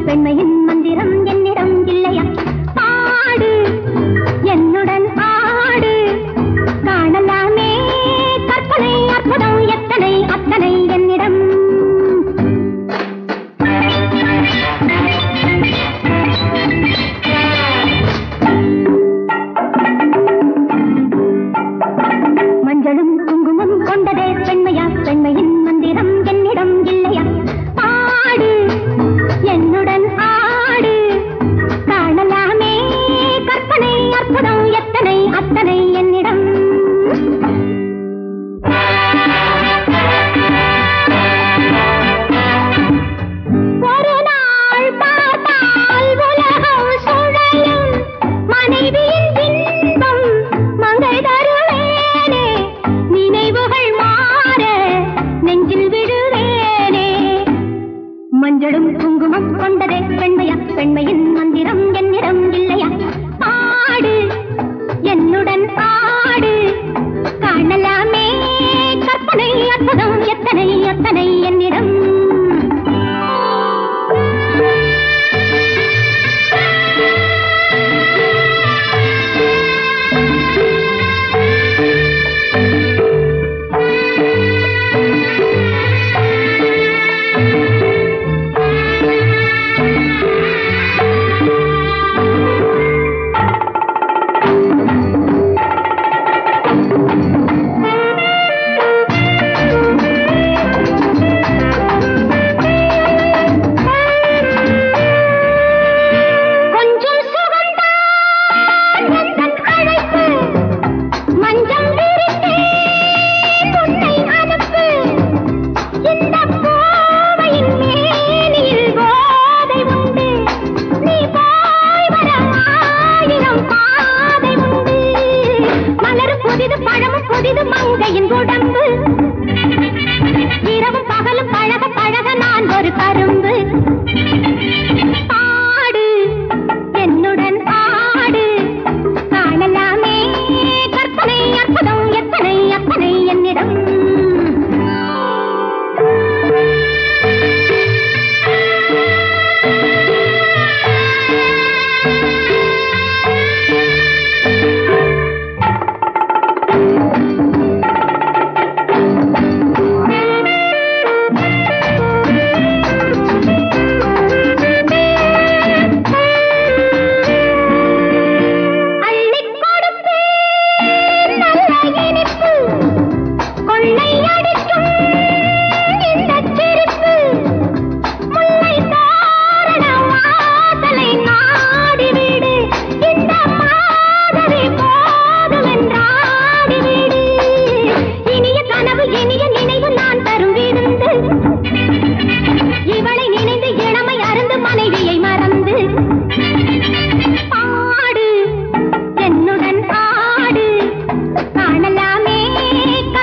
பெண்மையின் மந்திரம் என்னிடம் இல்லையா? பாடு என்னுடன் பாடு, காணலாமே கற்பனை அற்புதம் எத்தனை அத்தனை என்னிடம். மஞ்சளும் குங்குமம் கொண்டதே பெண்மையா? பெண்மையின் மந்திரம் என்னிடம் இல்லையா? பாடு என்னுடன் ஆடு, காணலாமே கற்பனை அற்புதம் எத்தனை அத்தனை என்னிடம். ஒரு நாள் பார்த்தால் உலகம் சுழலும், மனைவியின் இன்பம் மங்கை தருவேனே, நினைவுகள் மாற நெஞ்சில் விடுவேனே. மஞ்சளும் குங்குமம் கொண்டதே பெண்மையா? பெண்மையின் மந்திரம் என்னிடம் இல்லையா? பாடு என்னுடன் பாடு, காணலாமே கற்பனை அற்புதம் எத்தனை எத்தனை என்னிடம். இரவும் பகலும் பழக பழக நான் ஒரு கரும்பு. பாடு என்னுடன் பாடு, காணலாமே கற்பனை அற்புதம் எத்தனை அத்தனை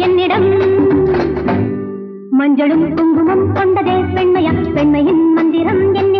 என்னிடம். மஞ்சளும் குங்குமம் கொண்டதே பெண்மையா? பெண்மையின் மந்திரம் என்ன?